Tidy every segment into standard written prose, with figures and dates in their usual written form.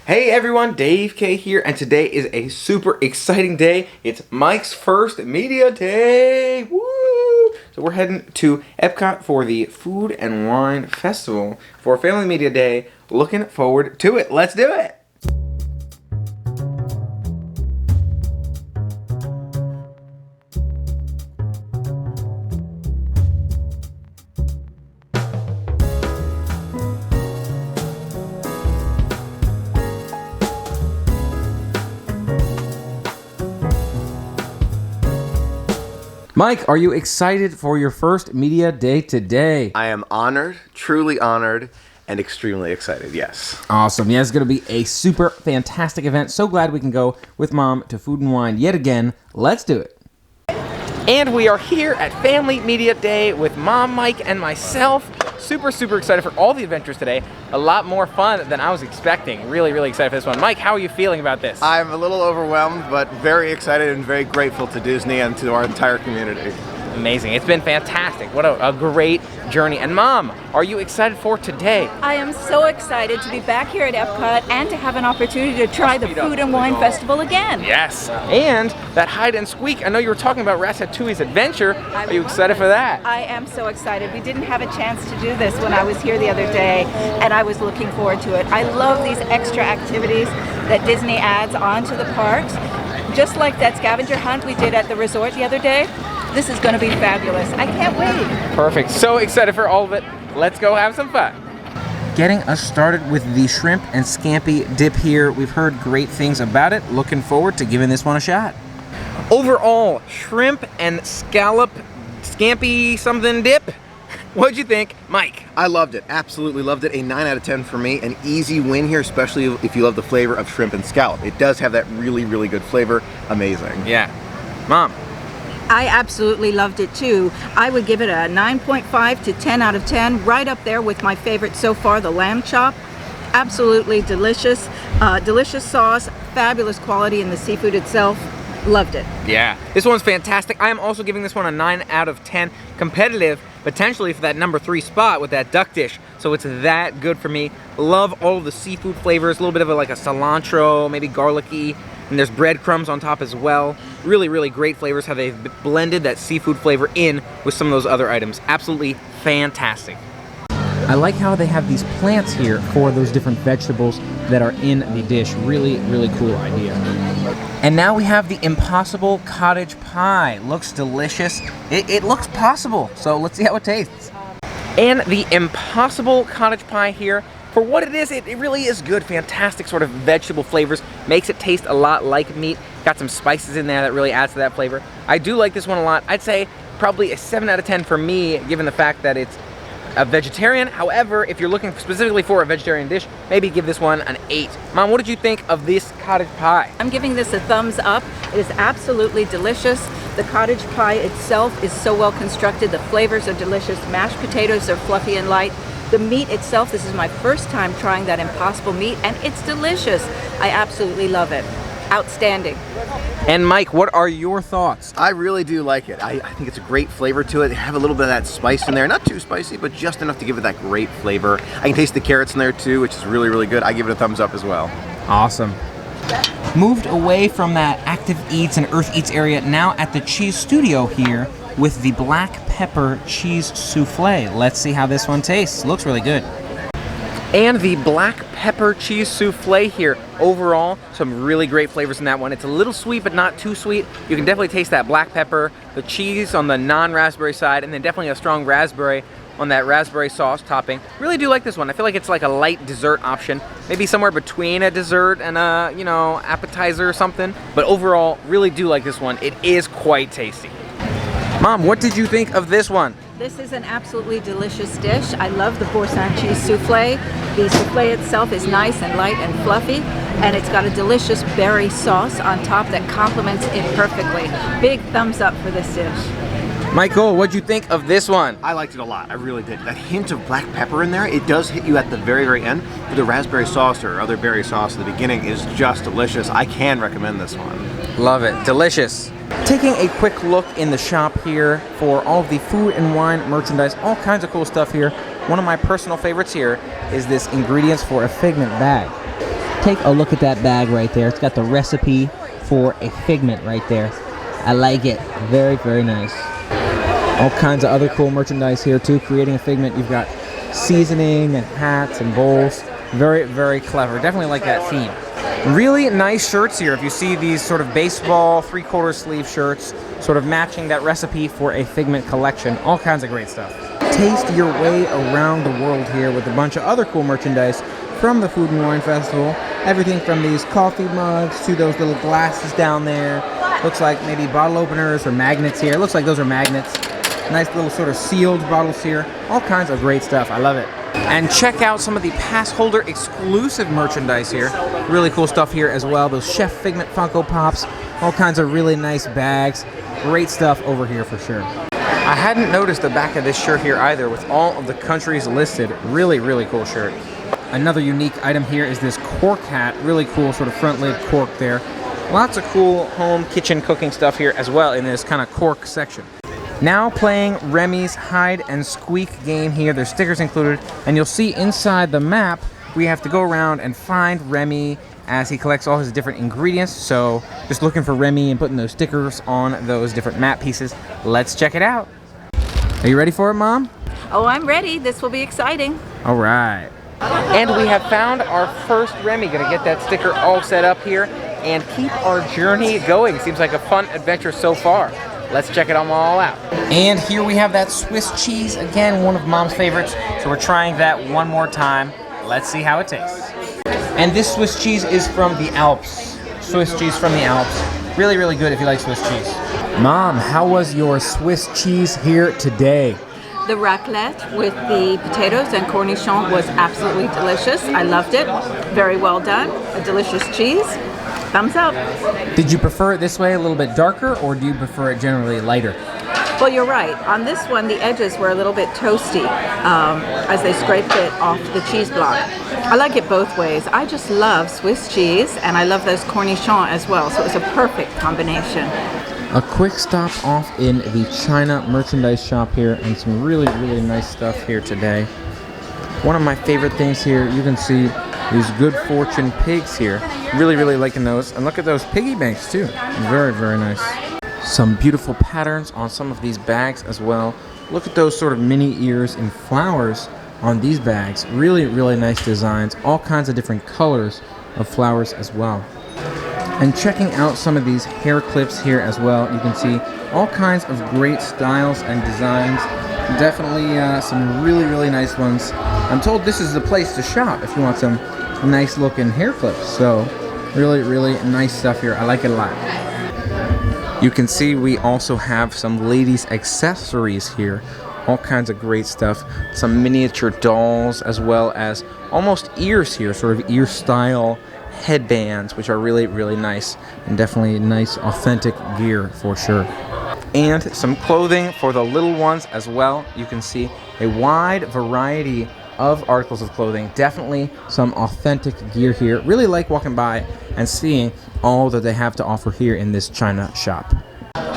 Hey everyone, Dave K here, and today is a super exciting day. It's Mike's first media day. Woo! So we're heading to Epcot for the Food and Wine Festival for Family Media Day. Looking forward to it. Let's do it. Mike, are you excited for your first media day today? I am honored, truly honored, and extremely excited, yes. Awesome. Yeah, it's going to be a super fantastic event. So glad we can go with Mom to Food and Wine yet again. Let's do it. And we are here at Family Media Day with Mom, Mike, and myself. Super excited for all the adventures today. A lot more fun than I was expecting. Really excited for this one. Mike, how are you feeling about this? I'm a little overwhelmed, but very excited and very grateful to Disney and to our entire community. Amazing. It's been fantastic. What a great journey. And Mom, are you excited for today? I am so excited to be back here at Epcot and to have an opportunity to try the Food and Wine Festival again. Yes. And that hide and squeak. I know you were talking about Ratatouille's adventure. Are you excited for that? I am so excited. We didn't have a chance to do this when I was here the other day, and I was looking forward to it. I love these extra activities that Disney adds onto the parks. Just like that scavenger hunt we did at the resort the other day. This is going to be fabulous. I can't wait. Perfect. So excited for all of it. Let's go have some fun. Getting us started with the shrimp and scampi dip here. We've heard great things about it. Looking forward to giving this one a shot. Overall, shrimp and scampi something dip. What'd you think, Mike? I loved it. Absolutely loved it. A 9 out of 10 for me. An easy win here, especially if you love the flavor of shrimp and scallop. It does have that really good flavor. Amazing. Yeah. Mom? I absolutely loved it too. I would give it a 9.5 to 10 out of 10, right up there with my favorite so far, the lamb chop. Absolutely delicious. Delicious sauce, fabulous quality in the seafood itself. Loved it. Yeah, this one's fantastic. I am also giving this one a 9 out of 10. Competitive, potentially for that number 3 spot with that duck dish. So it's that good for me. Love all of the seafood flavors, a little bit of like a cilantro, maybe garlicky, and there's breadcrumbs on top as well. Really great flavors, how they've blended that seafood flavor in with some of those other items. Absolutely fantastic. I like how they have these plants here for those different vegetables that are in the dish. Really cool idea. And now we have the Impossible Cottage Pie. Looks delicious. It looks possible, so let's see how it tastes. And the Impossible Cottage Pie here, for what it is, it really is good. Fantastic sort of vegetable flavors. Makes it taste a lot like meat. Got some spices in there that really adds to that flavor. I do like this one a lot. I'd say probably a 7 out of 10 for me, given the fact that it's a vegetarian. However, if you're looking specifically for a vegetarian dish, maybe give this one an 8. Mom, what did you think of this cottage pie? I'm giving this a thumbs up. It is absolutely delicious. The cottage pie itself is so well constructed. The flavors are delicious. Mashed potatoes are fluffy and light. The meat itself, this is my first time trying that Impossible meat, and it's delicious. I absolutely love it. Outstanding. And Mike, what are your thoughts? I really do like it. I think it's a great flavor to it. They have a little bit of that spice in there. Not too spicy, but just enough to give it that great flavor. I can taste the carrots in there too, which is really good. I give it a thumbs up as well. Awesome. Moved away from that Active Eats and Earth Eats area, now at the Cheese Studio here with the black pepper cheese souffle. Let's see how this one tastes. Looks really good. And the black pepper cheese souffle here. Overall, some really great flavors in that one. It's a little sweet, but not too sweet. You can definitely taste that black pepper, the cheese on the non-raspberry side, and then definitely a strong raspberry on that raspberry sauce topping. Really do like this one. I feel like it's like a light dessert option. Maybe somewhere between a dessert and a, appetizer or something. But overall, really do like this one. It is quite tasty. Mom, what did you think of this one? This is an absolutely delicious dish. I love the Boursin cheese souffle. The souffle itself is nice and light and fluffy, and it's got a delicious berry sauce on top that complements it perfectly. Big thumbs up for this dish. Michael, what'd you think of this one? I liked it a lot. I really did. That hint of black pepper in there, it does hit you at the very end. But the raspberry sauce or other berry sauce at the beginning is just delicious. I can recommend this one. Love it. Delicious. Taking a quick look in the shop here for all of the food and wine merchandise, all kinds of cool stuff here. One of my personal favorites here is this ingredients for a figment bag. Take a look at that bag right there. It's got the recipe for a figment right there. I like it. Very, very nice. All kinds of other cool merchandise here too. Creating a figment, you've got seasoning and hats and bowls. Very, very clever. Definitely like that theme. Really nice shirts here. If you see these sort of baseball 3/4 sleeve shirts, sort of matching that recipe for a figment collection. All kinds of great stuff. Taste your way around the world here with a bunch of other cool merchandise from the Food and Wine Festival. Everything from these coffee mugs to those little glasses down there. Looks like maybe bottle openers or magnets here. Looks like those are magnets. Nice little sort of sealed bottles here. All kinds of great stuff. I love it. And check out some of the pass holder exclusive merchandise here. Really cool stuff here as well. Those Chef Figment Funko Pops. All kinds of really nice bags. Great stuff over here for sure. I hadn't noticed the back of this shirt here either with all of the countries listed. Really, really cool shirt. Another unique item here is this cork hat. Really cool sort of front lid cork there. Lots of cool home kitchen cooking stuff here as well in this kind of cork section. Now playing Remy's hide and squeak game here. There's stickers included, and you'll see inside the map we have to go around and find Remy as he collects all his different ingredients. So just looking for Remy and putting those stickers on those different map pieces. Let's check it out. Are you ready for it, Mom? Oh, I'm ready. This will be exciting. All right. And we have found our first Remy. Gonna get that sticker all set up here and keep our journey going. Seems like a fun adventure so far. Let's check it all out. And here we have that Swiss cheese. Again, one of Mom's favorites. So we're trying that one more time. Let's see how it tastes. And this Swiss cheese is from the Alps. Swiss cheese from the Alps. Really, really good if you like Swiss cheese. Mom, how was your Swiss cheese here today? The raclette with the potatoes and cornichons was absolutely delicious. I loved it. Very well done. A delicious cheese. Thumbs up. Did you prefer it this way, a little bit darker, or do you prefer it generally lighter? Well, you're right. On this one, the edges were a little bit toasty as they scraped it off the cheese block. I like it both ways. I just love Swiss cheese, and I love those cornichons as well, so it was a perfect combination. A quick stop off in the China merchandise shop here, and some really, really nice stuff here today. One of my favorite things here, you can see these Good Fortune pigs here. Really, really liking those. And look at those piggy banks too. Very, very nice. Some beautiful patterns on some of these bags as well. Look at those sort of mini ears and flowers on these bags. Really, really nice designs. All kinds of different colors of flowers as well. And checking out some of these hair clips here as well, you can see all kinds of great styles and designs. Definitely some really, really nice ones. I'm told this is the place to shop if you want some nice looking hair clips. So really, really nice stuff here. I like it a lot. You can see we also have some ladies' accessories here. All kinds of great stuff. Some miniature dolls as well as almost ears here, sort of ear style headbands, which are really, really nice and definitely nice authentic gear for sure. And some clothing for the little ones as well. You can see a wide variety of articles of clothing. Definitely some authentic gear here. Really like walking by and seeing all that they have to offer here in this China shop.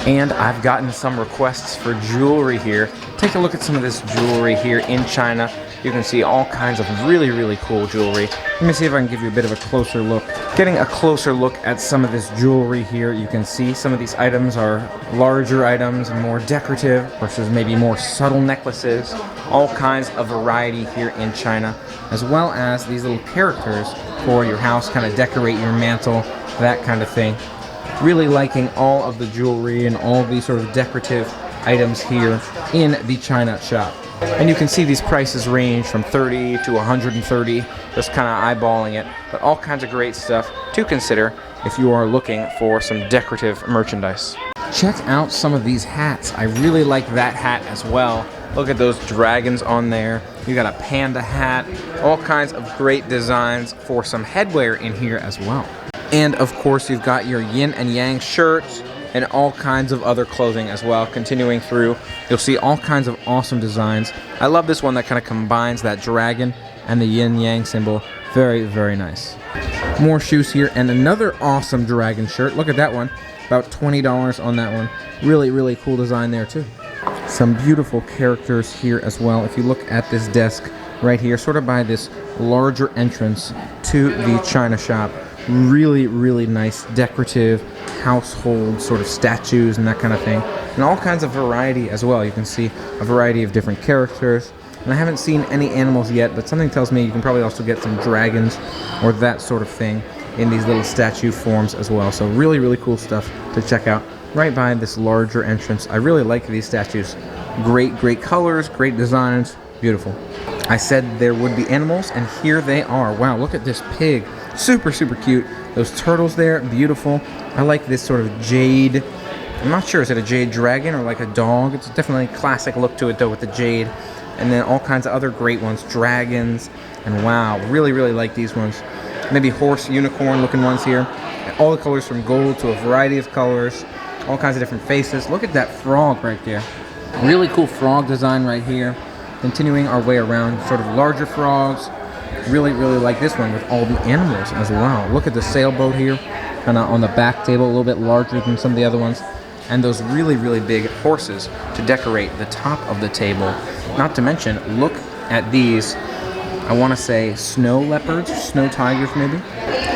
And I've gotten some requests for jewelry here. Take a look at some of this jewelry here in China. You can see all kinds of really, really cool jewelry. Let me see if I can give you a bit of a closer look. Getting a closer look at some of this jewelry here, you can see some of these items are larger items and more decorative versus maybe more subtle necklaces. All kinds of variety here in China, as well as these little characters for your house, kind of decorate your mantle, that kind of thing. Really liking all of the jewelry and all these sort of decorative items here in the China shop. And you can see these prices range from 30 to 130, just kind of eyeballing it, but all kinds of great stuff to consider if you are looking for some decorative merchandise. Check out some of these hats. I really like that hat as well. Look at those dragons on there. You got a panda hat, all kinds of great designs for some headwear in here as well. And of course you've got your yin and yang shirts and all kinds of other clothing as well. Continuing through, you'll see all kinds of awesome designs. I love this one that kind of combines that dragon and the yin yang symbol. Very, very nice. More shoes here and another awesome dragon shirt. Look at that one. About $20 on that one. Really, really cool design there too. Some beautiful characters here as well. If you look at this desk, right here, sort of by this larger entrance to the China shop. Really, really nice decorative household sort of statues and that kind of thing. And all kinds of variety as well. You can see a variety of different characters. And I haven't seen any animals yet, but something tells me you can probably also get some dragons or that sort of thing in these little statue forms as well. So really, really cool stuff to check out right by this larger entrance. I really like these statues. Great, great colors, great designs, beautiful. I said there would be animals, and here they are. Wow, look at this pig. Super, super cute. Those turtles there, beautiful. I like this sort of jade. I'm not sure, is it a jade dragon or like a dog? It's definitely a classic look to it though with the jade. And then all kinds of other great ones, dragons. And wow, really, really like these ones. Maybe horse, unicorn looking ones here. And all the colors from gold to a variety of colors. All kinds of different faces. Look at that frog right there. Really cool frog design right here. Continuing our way around, sort of larger frogs. Really, really like this one with all the animals as well. Look at the sailboat here, kind of on the back table, a little bit larger than some of the other ones. And those really, really big horses to decorate the top of the table. Not to mention, look at these, I want to say snow leopards, snow tigers maybe.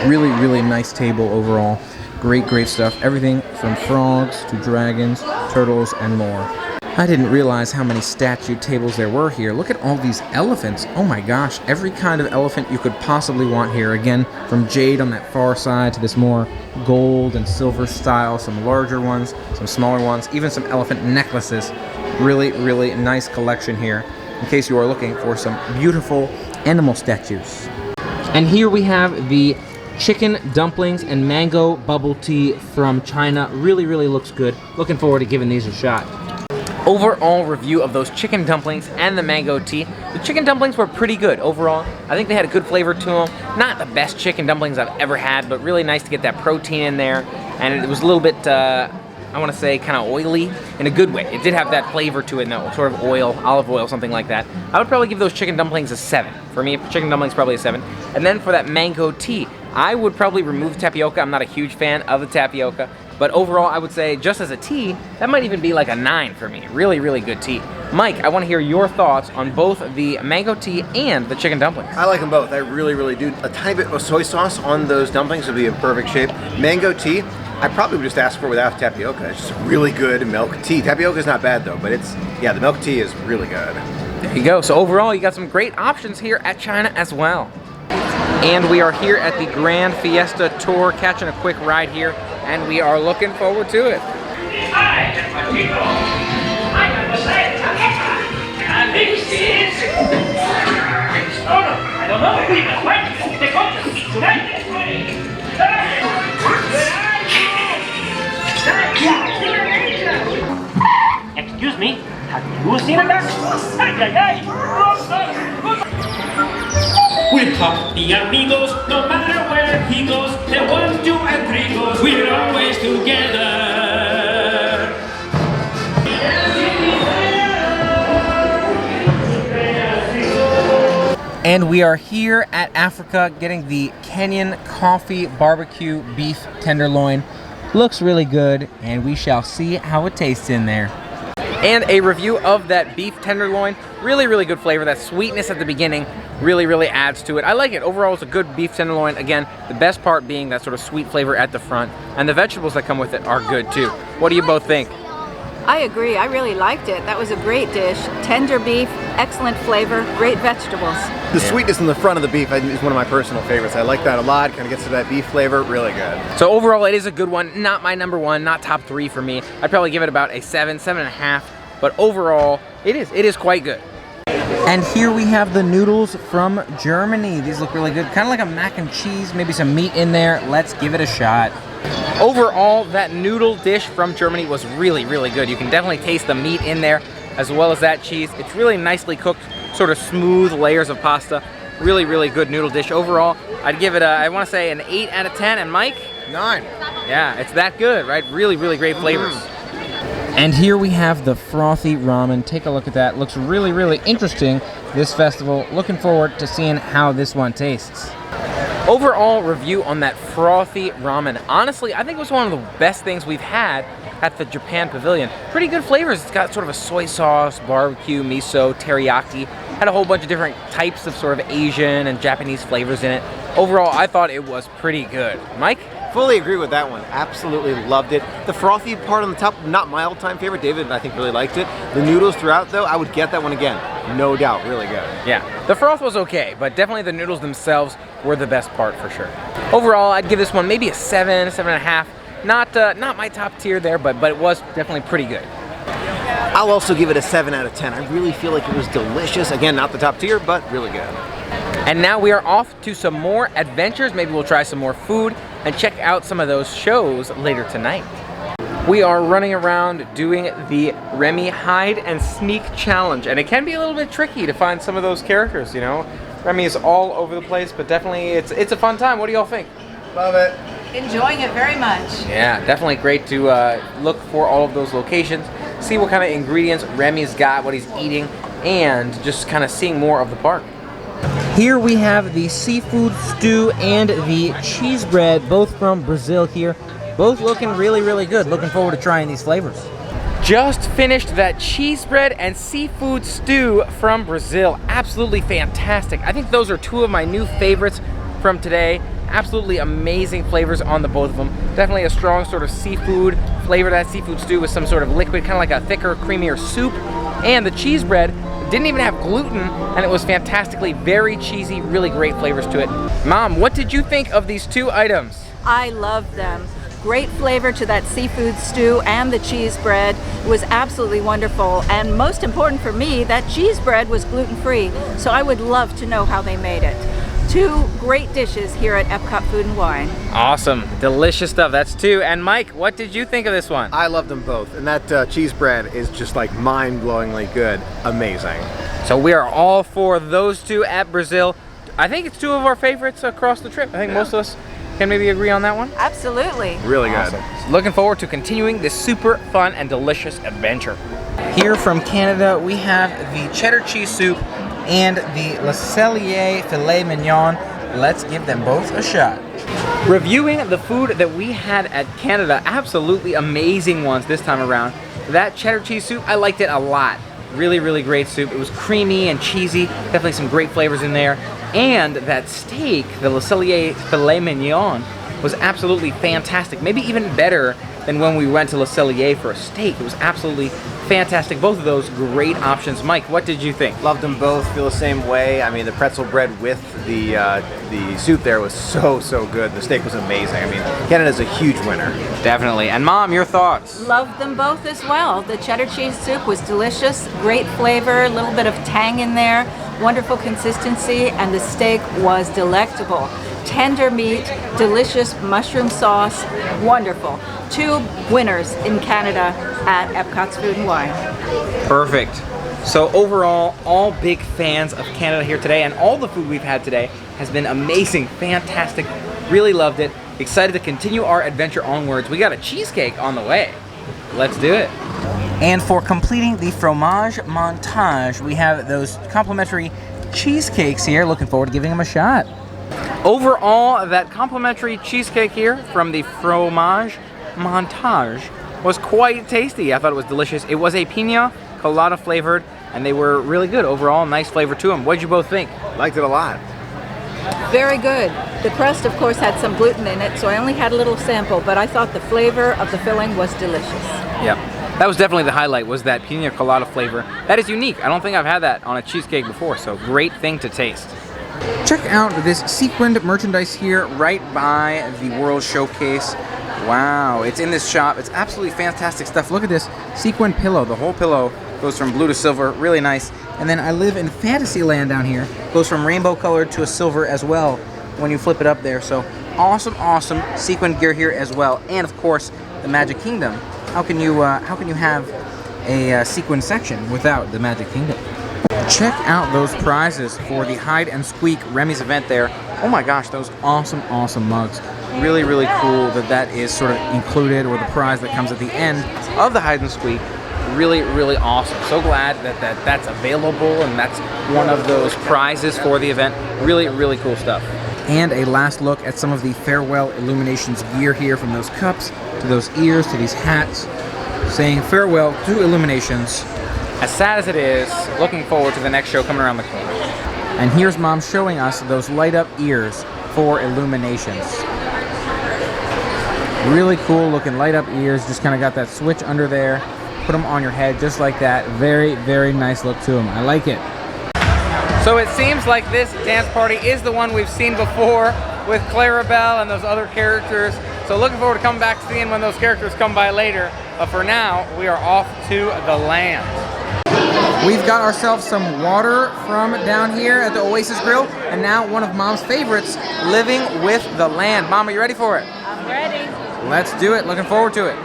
Really, really nice table overall. Great, great stuff. Everything from frogs to dragons, turtles, and more. I didn't realize how many statue tables there were here. Look at all these elephants. Oh my gosh, every kind of elephant you could possibly want here. Again, from jade on that far side to this more gold and silver style, some larger ones, some smaller ones, even some elephant necklaces. Really, really nice collection here, in case you are looking for some beautiful animal statues. And here we have the chicken dumplings and mango bubble tea from China. Really, really looks good. Looking forward to giving these a shot. Overall review of those chicken dumplings and the mango tea. The chicken dumplings were pretty good overall. I think they had a good flavor to them. Not the best chicken dumplings I've ever had, but really nice to get that protein in there. And it was a little bit, I want to say, kind of oily in a good way. It did have that flavor to it, though, sort of oil, olive oil, something like that. I would probably give those chicken dumplings a 7. For me, chicken dumplings probably a 7. And then for that mango tea, I would probably remove the tapioca. I'm not a huge fan of the tapioca. But overall, I would say, just as a tea, that might even be like a 9 for me. Really, really good tea. Mike, I want to hear your thoughts on both the mango tea and the chicken dumplings. I like them both. I really, really do. A tiny bit of soy sauce on those dumplings would be in perfect shape. Mango tea, I probably would just ask for without tapioca. It's just really good milk tea. Tapioca is not bad though, but it's, yeah, the milk tea is really good. There you go. So overall, you got some great options here at China as well. And we are here at the Grand Fiesta Tour, catching a quick ride here, and we are looking forward to it. Hi, people. I am the scientist. And this is... Oh no, I don't know. We must wait. The contest tonight is ready. Excuse me, have you seen a duck? We're top the amigos, no matter where he goes. The 1, 2, and 3 goes. We're always together. And we are here at Africa getting the Kenyan Coffee Barbecue Beef Tenderloin. Looks really good, and we shall see how it tastes in there. And a review of that beef tenderloin. Really, really good flavor. That sweetness at the beginning really, really adds to it. I like it. Overall, it's a good beef tenderloin. Again, the best part being that sort of sweet flavor at the front. And the vegetables that come with it are good too. What do you both think? I agree. I really liked it. That was a great dish. Tender beef, excellent flavor, great vegetables. The sweetness in the front of the beef is one of my personal favorites. I like that a lot. Kind of gets to that beef flavor. Really good. So overall, it is a good one. Not my number 1, not top 3 for me. I'd probably give it about a 7, 7.5. But overall, it is quite good. And here we have the noodles from Germany. These look really good. Kind of like a mac and cheese, maybe some meat in there. Let's give it a shot. Overall, that noodle dish from Germany was really, really good. You can definitely taste the meat in there, as well as that cheese. It's really nicely cooked, sort of smooth layers of pasta. Really, really good noodle dish. Overall, I'd give it I want to say an 8 out of 10. And Mike? 9. Yeah, it's that good, right? Really, really great flavors. And here we have the frothy ramen. Take a look at that. Looks really, really interesting, this festival. Looking forward to seeing how this one tastes. Overall review on that frothy ramen. Honestly, I think it was one of the best things we've had at the Japan Pavilion. Pretty good flavors. It's got sort of a soy sauce, barbecue, miso, teriyaki. Had a whole bunch of different types of sort of Asian and Japanese flavors in it. Overall, I thought it was pretty good. Mike? Fully agree with that one. Absolutely loved it. The frothy part on the top, not my all-time favorite. David, I think, really liked it. The noodles throughout, though, I would get that one again. No doubt, really good. Yeah, the froth was okay, but definitely the noodles themselves were the best part for sure. Overall, I'd give this one maybe a 7, 7.5. Not my top tier there, but it was definitely pretty good. I'll also give it a 7 out of 10. I really feel like it was delicious. Again, not the top tier, but really good. And now we are off to some more adventures. Maybe we'll try some more food and check out some of those shows later tonight. We are running around doing the Remy hide and sneak challenge, and it can be a little bit tricky to find some of those characters, you know. Remy is all over the place, but definitely it's a fun time. What do y'all think? Love it. Enjoying it very much. Yeah, definitely great to look for all of those locations, see what kind of ingredients Remy's got, what he's eating, and just kind of seeing more of the park. Here we have the seafood stew and the cheese bread, both from Brazil here. Both looking really, really good. Looking forward to trying these flavors. Just finished that cheese bread and seafood stew from Brazil. Absolutely fantastic. I think those are two of my new favorites from today. Absolutely amazing flavors on the both of them. Definitely a strong sort of seafood flavor to that seafood stew with some sort of liquid, kind of like a thicker, creamier soup. And the cheese bread didn't even have gluten, and it was fantastically very cheesy, really great flavors to it. Mom, what did you think of these two items? I love them. Great flavor to that seafood stew and the cheese bread. It was absolutely wonderful. And most important for me, that cheese bread was gluten-free. So I would love to know how they made it. Two great dishes here at Epcot Food and Wine. Awesome, delicious stuff. That's two. And Mike, what did you think of this one? I love them both, and that cheese bread is just like mind-blowingly good. Amazing. So we are all for those two at Brazil. I think it's two of our favorites across the trip. I think most of us can maybe agree on that one. Absolutely. Really good. Awesome. So looking forward to continuing this super fun and delicious adventure. Here from Canada, we have the cheddar cheese soup and the Le Cellier filet mignon. Let's give them both a shot. Reviewing the food that we had at Canada, absolutely amazing ones this time around. That cheddar cheese soup, I liked it a lot. Really, really great soup. It was creamy and cheesy, definitely some great flavors in there. And that steak, the Le Cellier filet mignon, was absolutely fantastic. Maybe even better than when we went to Le Cellier for a steak. It was absolutely fantastic. Both of those great options. Mike, what did you think? Loved them both. Feel the same way. I mean, the pretzel bread with the soup there was so good. The steak was amazing. I mean, Canada's a huge winner. Definitely. And Mom, your thoughts? Loved them both as well. The cheddar cheese soup was delicious, great flavor, a little bit of tang in there, wonderful consistency, and the steak was delectable. Tender meat, delicious mushroom sauce, wonderful. Two winners in Canada at Epcot's Food and Wine. Perfect. So overall, all big fans of Canada here today, and all the food we've had today has been amazing, fantastic, really loved it. Excited to continue our adventure onwards. We got a cheesecake on the way. Let's do it. And for completing the Fromage Montage, we have those complimentary cheesecakes here. Looking forward to giving them a shot. Overall, that complimentary cheesecake here from the Fromage Montage was quite tasty. I thought it was delicious. It was a piña colada flavored, and they were really good overall. Nice flavor to them. What did you both think? Liked it a lot. Very good. The crust, of course, had some gluten in it, so I only had a little sample, but I thought the flavor of the filling was delicious. Yeah, that was definitely the highlight, was that piña colada flavor. That is unique. I don't think I've had that on a cheesecake before, so great thing to taste. Check out this sequined merchandise here right by the World Showcase. Wow, it's in this shop. It's absolutely fantastic stuff. Look at this sequined pillow. The whole pillow goes from blue to silver, really nice. And then I live in Fantasyland down here. Goes from rainbow colored to a silver as well when you flip it up there. So awesome sequined gear here as well. And of course, the Magic Kingdom. How can you have a sequined section without the Magic Kingdom? Check out those prizes for the Hide and Squeak Remy's event there. Oh my gosh, those awesome mugs. Really cool that is sort of included, or the prize that comes at the end of the Hide and Squeak. Really awesome. So glad that's available, and that's one of those prizes for the event. Really cool stuff. And a last look at some of the farewell Illuminations gear here, from those cups to those ears to these hats, saying farewell to Illuminations. As sad as it is, looking forward to the next show coming around the corner. And here's Mom showing us those light up ears for Illuminations. Really cool looking light up ears. Just kind of got that switch under there. Put them on your head just like that. Very, very nice look to them. I like it. So it seems like this dance party is the one we've seen before with Clarabelle and those other characters. So looking forward to coming back seeing when those characters come by later. But for now, we are off to the land. We've got ourselves some water from down here at the Oasis Grill, and now one of Mom's favorites, living with the land. Mom, are you ready for it? I'm ready. Let's do it. Looking forward to it.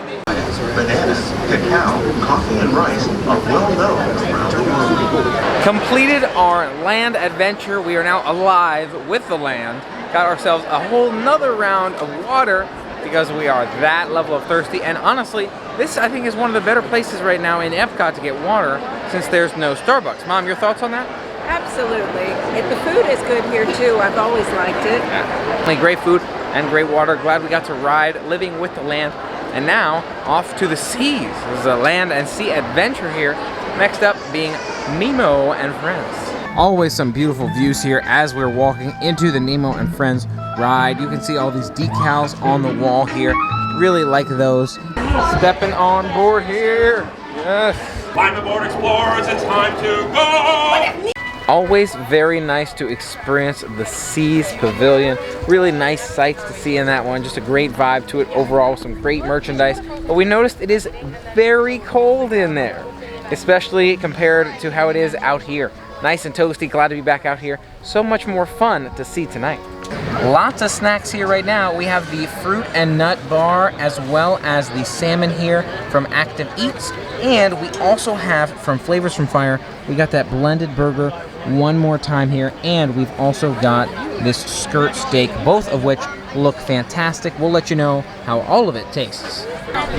Bananas, cacao, coffee, and rice are well known around the world. Completed our land adventure. We are now alive with the land. Got ourselves a whole nother round of water because we are that level of thirsty. And honestly, this I think is one of the better places right now in Epcot to get water since there's no Starbucks. Mom, your thoughts on that? Absolutely. The food is good here too. I've always liked it. Yeah. Great food and great water. Glad we got to ride living with the land. And now off to the seas. This is a land and sea adventure here. Next up being Nemo and Friends. Always some beautiful views here as we're walking into the Nemo and Friends ride. You can see all these decals on the wall here. Really like those. Stepping on board here. Yes. Climb aboard, explorers, it's time to go! Always very nice to experience the Seas Pavilion. Really nice sights to see in that one. Just a great vibe to it overall, some great merchandise. But we noticed it is very cold in there, especially compared to how it is out here. Nice and toasty, glad to be back out here. So much more fun to see tonight. Lots of snacks here right now. We have the fruit and nut bar as well as the salmon here from Active Eats. And we also have from Flavors from Fire, we got that blended burger one more time here. And we've also got this skirt steak, both of which look fantastic. We'll let you know how all of it tastes.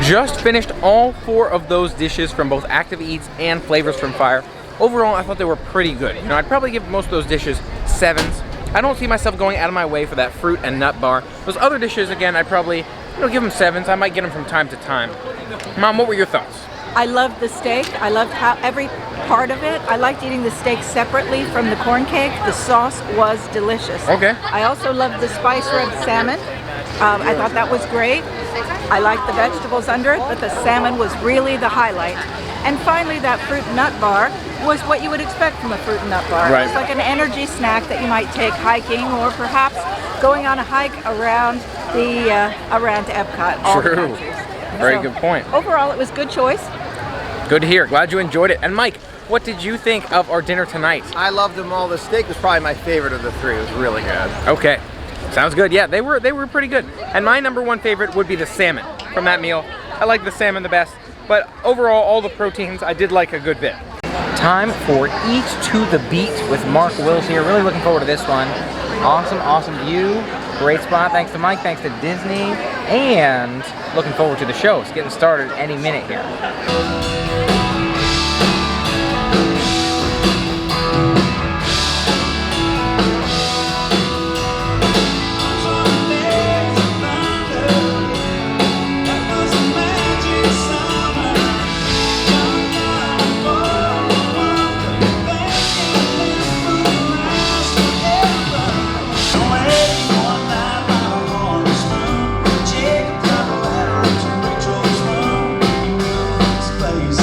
Just finished all 4 of those dishes from both Active Eats and Flavors from Fire. Overall, I thought they were pretty good. You know, I'd probably give most of those dishes 7s. I don't see myself going out of my way for that fruit and nut bar. Those other dishes, again, I'd probably, give them 7s. I might get them from time to time. Mom, what were your thoughts? I loved the steak. I loved how every part of it. I liked eating the steak separately from the corn cake. The sauce was delicious. Okay. I also loved the spice rub salmon. I thought that was great. I liked the vegetables under it, but the salmon was really the highlight. And finally, that fruit and nut bar was what you would expect from a fruit and nut bar. Right. It's like an energy snack that you might take hiking or perhaps going on a hike around Epcot. All the True. countries. Very good point. Overall, it was a good choice. Good to hear. Glad you enjoyed it. And Mike, what did you think of our dinner tonight? I loved them all. The steak was probably my favorite of the 3. It was really good. Okay. Sounds good. Yeah, they were pretty good. And my number 1 favorite would be the salmon from that meal. I like the salmon the best. But overall, all the proteins, I did like a good bit. Time for Eat to the Beat with Mark Wills here. Really looking forward to this one. Awesome view. Great spot. Thanks to Mike. Thanks to Disney. And looking forward to the show. It's getting started any minute here. Place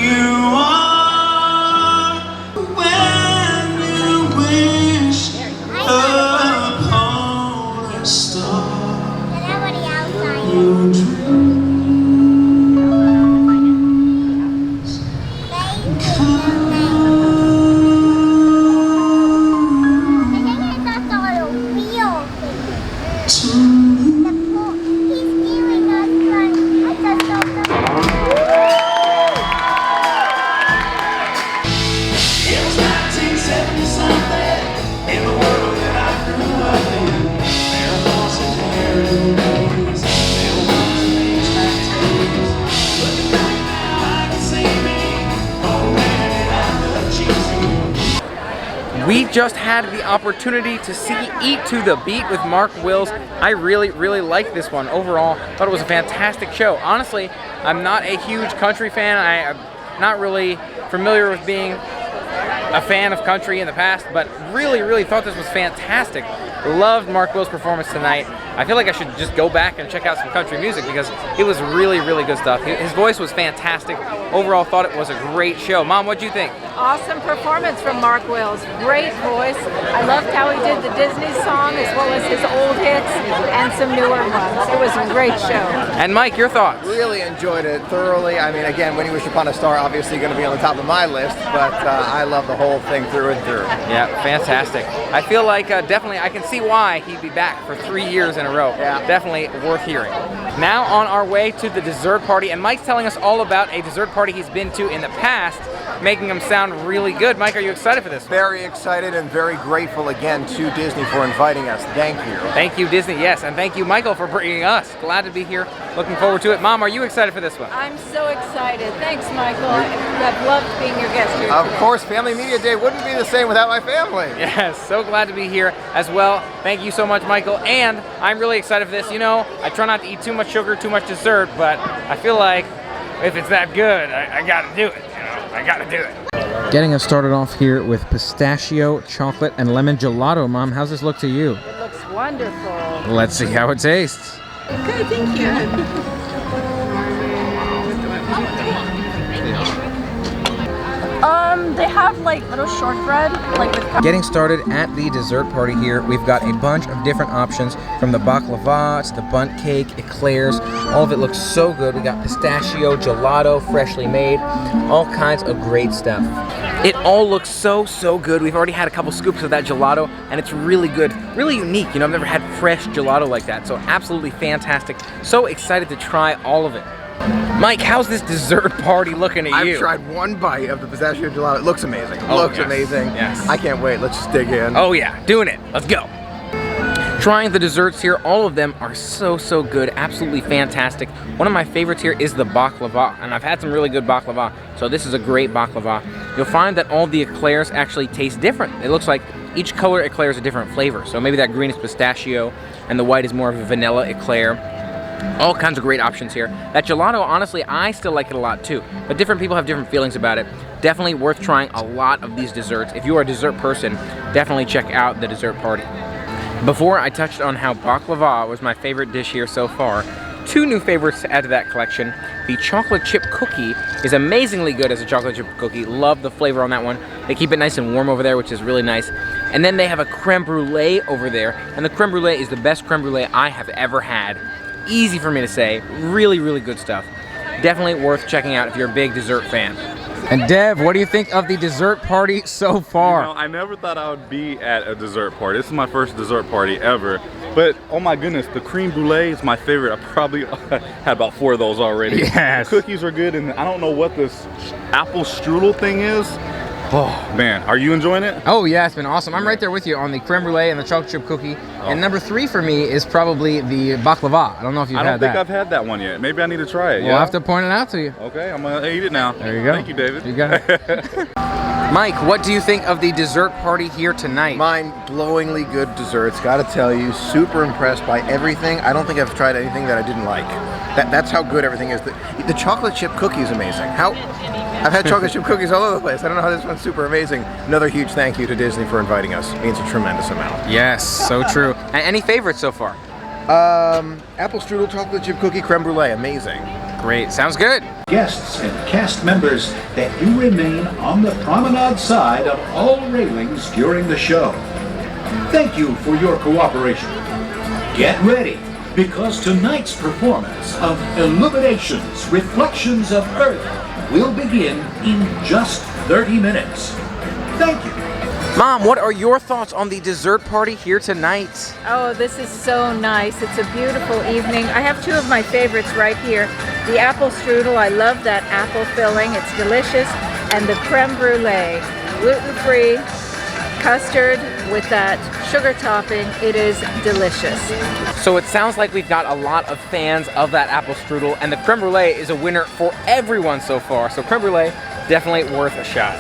you are when you wish upon a star. Your dreams It was 1970-something in the world that I grew up in. There are horses and days, mailboxes and track tapes. Looking back now, I can see me. Oh man, did I love Jesus. We just had the opportunity to see Eat to the Beat with Mark Wills. I really liked this one. Overall, thought it was a fantastic show. Honestly, I'm not a huge country fan. I'm not really familiar with being a fan of country in the past, but really thought this was fantastic. Loved Mark Wills' performance tonight. I feel like I should just go back and check out some country music because it was really good stuff. His voice was fantastic. Overall, thought it was a great show. Mom, what'd you think? Awesome performance from Mark Wills. Great voice. I loved how he did the Disney song as well as his old hits and some newer ones. It was a great show. And Mike, your thoughts? Really enjoyed it thoroughly. I mean, again, When You Wish Upon a Star, obviously going to be on the top of my list, but I love the whole thing through and through. Yeah, fantastic. I feel like definitely I can see why he'd be back for 3 years in a row. Yeah. Definitely worth hearing. Now on our way to the dessert party, and Mike's telling us all about a dessert party he's been to in the past, making him sound really good. Mike, are you excited for this? Very excited and very grateful again to Disney for inviting us. Thank you. Thank you, Disney, yes, and thank you, Michael, for bringing us. Glad to be here. Looking forward to it. Mom, are you excited for this one? I'm so excited. Thanks, Michael. I've loved being your guest here Of today. course, Family Media Day wouldn't be the same without my family. Yes, so glad to be here as well. Thank you so much, Michael. And I'm really excited for this. You know, I try not to eat too much sugar, too much dessert, but I feel like if it's that good, I gotta do it. You know, I gotta do it. Getting us started off here with pistachio, chocolate, and lemon gelato. Mom, how's this look to you? It looks wonderful. Let's see how it tastes. Okay, thank you. They have like little shortbread, like with. Getting started at the dessert party here, we've got a bunch of different options from the baklava to the bundt cake, eclairs. All of it looks so good. We got pistachio, gelato, freshly made, all kinds of great stuff. It all looks so good. We've already had a couple scoops of that gelato, and it's really good, really unique. You know, I've never had fresh gelato like that, so absolutely fantastic. So excited to try all of it. Mike, how's this dessert party looking at you? I've tried one bite of the pistachio gelato. It looks amazing. Oh, Looks yes. amazing. Yes. I can't wait. Let's just dig in. Oh yeah, doing it. Let's go. Trying the desserts here, all of them are so good, absolutely fantastic. One of my favorites here is the baklava, and I've had some really good baklava, so this is a great baklava. You'll find that all the eclairs actually taste different. It looks like each color eclair is a different flavor, so maybe that green is pistachio, and the white is more of a vanilla eclair. All kinds of great options here. That gelato, honestly, I still like it a lot too, but different people have different feelings about it. Definitely worth trying a lot of these desserts. If you are a dessert person, definitely check out the dessert party. Before, I touched on how baklava was my favorite dish here so far. 2 new favorites to add to that collection. The chocolate chip cookie is amazingly good as a chocolate chip cookie. Love the flavor on that one. They keep it nice and warm over there, which is really nice. And then they have a creme brulee over there, and the creme brulee is the best creme brulee I have ever had. Easy for me to say, really good stuff. Definitely worth checking out if you're a big dessert fan. And Dev, what do you think of the dessert party so far? You know, I never thought I would be at a dessert party. This is my first dessert party ever. But oh my goodness, the creme brulee is my favorite. I probably had about 4 of those already. Yes. The cookies are good, and I don't know what this apple strudel thing is. Oh man, are you enjoying it? Oh yeah, it's been awesome. I'm right there with you on the creme brulee and the chocolate chip cookie. And number 3 for me is probably the baklava. I don't know if you've had that. I don't think I've had that one yet. Maybe I need to try it. We'll have to point it out to you. Okay, I'm gonna eat it now. There you go. Thank you, David. You got it. Mike, what do you think of the dessert party here tonight? Mind-blowingly good desserts, gotta tell you. Super impressed by everything. I don't think I've tried anything that I didn't like. That's how good everything is. The chocolate chip cookie is amazing. I've had chocolate chip cookies all over the place. I don't know how this one's super amazing. Another huge thank you to Disney for inviting us. It means a tremendous amount. Yes, so true. And any favorites so far? Apple strudel, chocolate chip cookie, creme brulee, amazing. Great, sounds good. Guests and cast members that you remain on the promenade side of all railings during the show. Thank you for your cooperation. Get ready, because tonight's performance of Illuminations, Reflections of Earth will begin in just 30 minutes. Thank you. Mom, what are your thoughts on the dessert party here tonight? Oh, this is so nice. It's a beautiful evening. I have two of my favorites right here. The apple strudel, I love that apple filling. It's delicious. And the creme brulee, gluten-free, custard with that sugar topping. It is delicious. So it sounds like we've got a lot of fans of that apple strudel, and the creme brulee is a winner for everyone so far. So creme brulee, definitely worth a shot.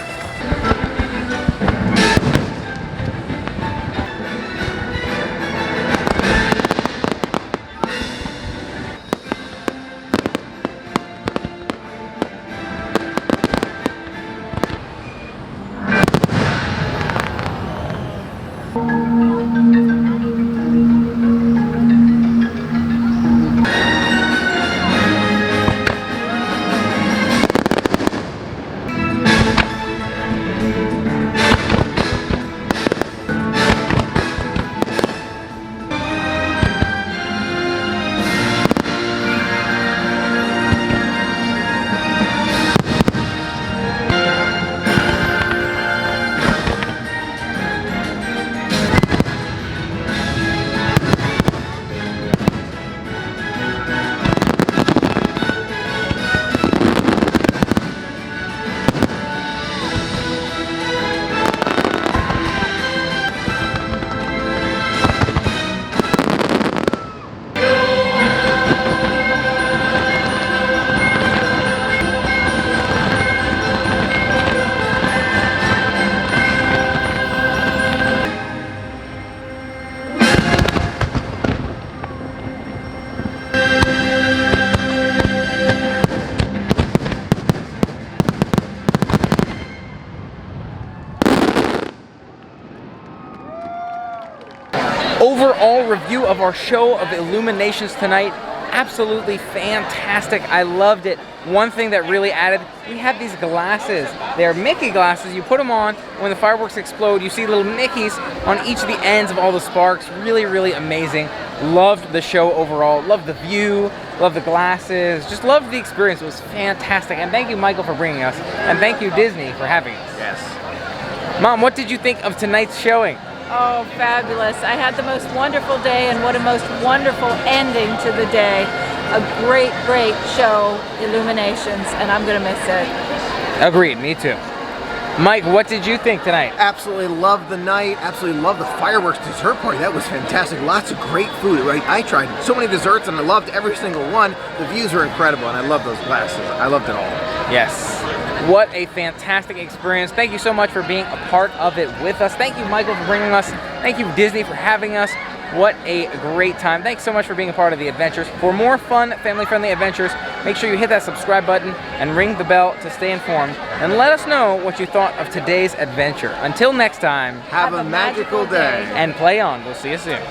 Overall review of our show of Illuminations tonight, absolutely fantastic. I loved it. One thing that really added, we have these glasses. They're Mickey glasses. You put them on, when the fireworks explode, you see little Mickeys on each of the ends of all the sparks. Really, really amazing. Loved the show overall. Loved the view. Loved the glasses. Just loved the experience. It was fantastic. And thank you, Michael, for bringing us. And thank you, Disney, for having us. Yes. Mom, what did you think of tonight's showing? Oh, fabulous. I had the most wonderful day, and what a most wonderful ending to the day. A great, great show, Illuminations, and I'm gonna miss it. Agreed, me too. Mike, what did you think tonight? Absolutely loved the night. Absolutely loved the fireworks dessert party. That was fantastic. Lots of great food. Right? I tried so many desserts and I loved every single one. The views were incredible and I love those glasses. I loved it all. Yes. What a fantastic experience. Thank you so much for being a part of it with us. Thank you, Michael, for bringing us. Thank you, Disney, for having us. What a great time. Thanks so much for being a part of the adventures. For more fun, family-friendly adventures, make sure you hit that subscribe button and ring the bell to stay informed. And let us know what you thought of today's adventure. Until next time, have a magical day. And play on. We'll see you soon.